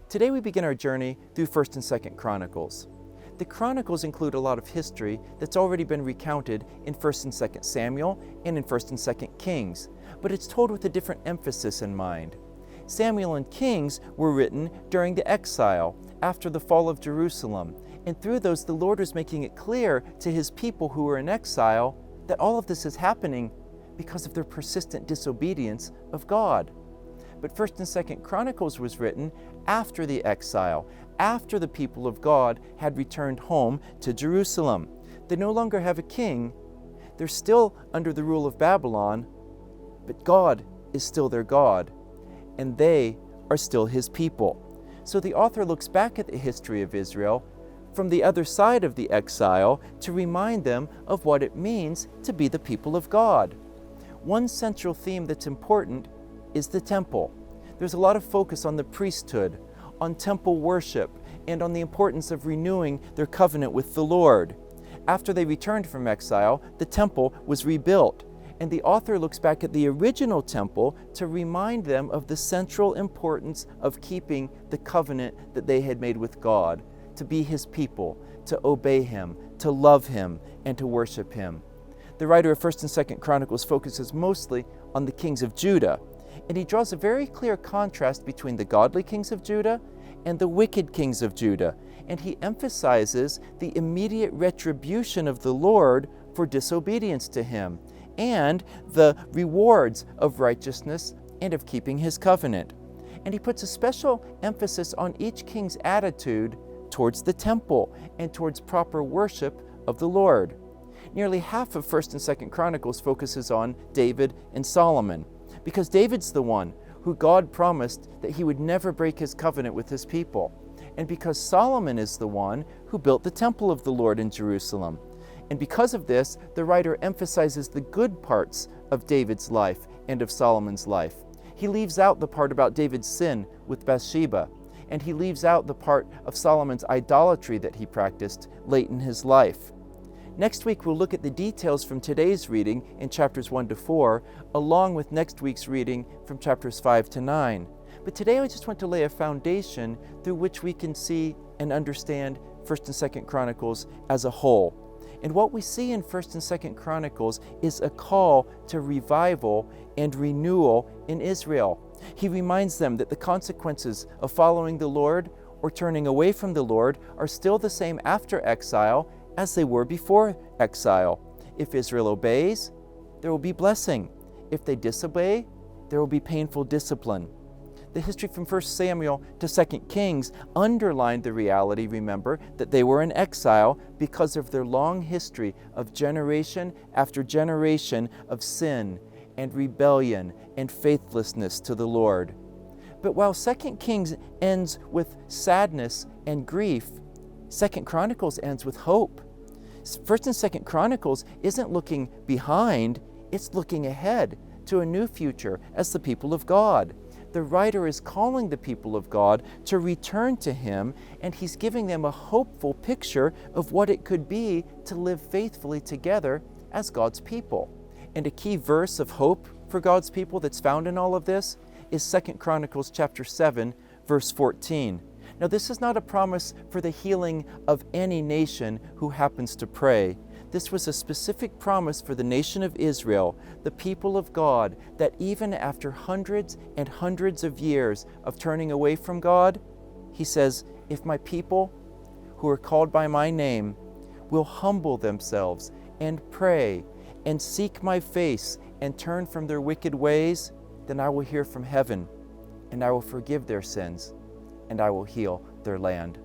Today we begin our journey through 1st and 2nd Chronicles. The Chronicles include a lot of history that's already been recounted in 1st and 2nd Samuel and in 1st and 2nd Kings, but it's told with a different emphasis in mind. Samuel and Kings were written during the exile, after the fall of Jerusalem, and through those the Lord was making it clear to His people who were in exile that all of this is happening because of their persistent disobedience of God. But 1st and 2nd Chronicles was written after the exile, after the people of God had returned home to Jerusalem. They no longer have a king. They're still under the rule of Babylon, but God is still their God, and they are still His people. So the author looks back at the history of Israel from the other side of the exile to remind them of what it means to be the people of God. One central theme that's important is the temple. There's a lot of focus on the priesthood, on temple worship, and on the importance of renewing their covenant with the Lord. After they returned from exile, the temple was rebuilt, and the author looks back at the original temple to remind them of the central importance of keeping the covenant that they had made with God, to be His people, to obey Him, to love Him, and to worship Him. The writer of 1st and 2nd Chronicles focuses mostly on the kings of Judah, and he draws a very clear contrast between the godly kings of Judah and the wicked kings of Judah, and he emphasizes the immediate retribution of the Lord for disobedience to Him, and the rewards of righteousness and of keeping His covenant. And he puts a special emphasis on each king's attitude towards the temple and towards proper worship of the Lord. Nearly half of 1st and 2nd Chronicles focuses on David and Solomon, because David's the one who God promised that he would never break His covenant with His people, and because Solomon is the one who built the temple of the Lord in Jerusalem. And because of this, the writer emphasizes the good parts of David's life and of Solomon's life. He leaves out the part about David's sin with Bathsheba, and he leaves out the part of Solomon's idolatry that he practiced late in his life. Next week, we'll look at the details from today's reading in chapters 1 to 4, along with next week's reading from chapters 5 to 9. But today, I just want to lay a foundation through which we can see and understand 1st and 2nd Chronicles as a whole. And what we see in 1st and 2nd Chronicles is a call to revival and renewal in Israel. He reminds them that the consequences of following the Lord or turning away from the Lord are still the same after exile as they were before exile. If Israel obeys, there will be blessing. If they disobey, there will be painful discipline. The history from 1 Samuel to 2 Kings underlined the reality, remember, that they were in exile because of their long history of generation after generation of sin and rebellion and faithlessness to the Lord. But while 2 Kings ends with sadness and grief, 2 Chronicles ends with hope. 1st and 2nd Chronicles isn't looking behind, it's looking ahead to a new future as the people of God. The writer is calling the people of God to return to Him, and he's giving them a hopeful picture of what it could be to live faithfully together as God's people. And a key verse of hope for God's people that's found in all of this is 2 Chronicles chapter 7, verse 14. Now, this is not a promise for the healing of any nation who happens to pray. This was a specific promise for the nation of Israel, the people of God, that even after hundreds and hundreds of years of turning away from God, He says, if my people who are called by my name will humble themselves and pray and seek my face and turn from their wicked ways, then I will hear from heaven, and I will forgive their sins, and I will heal their land.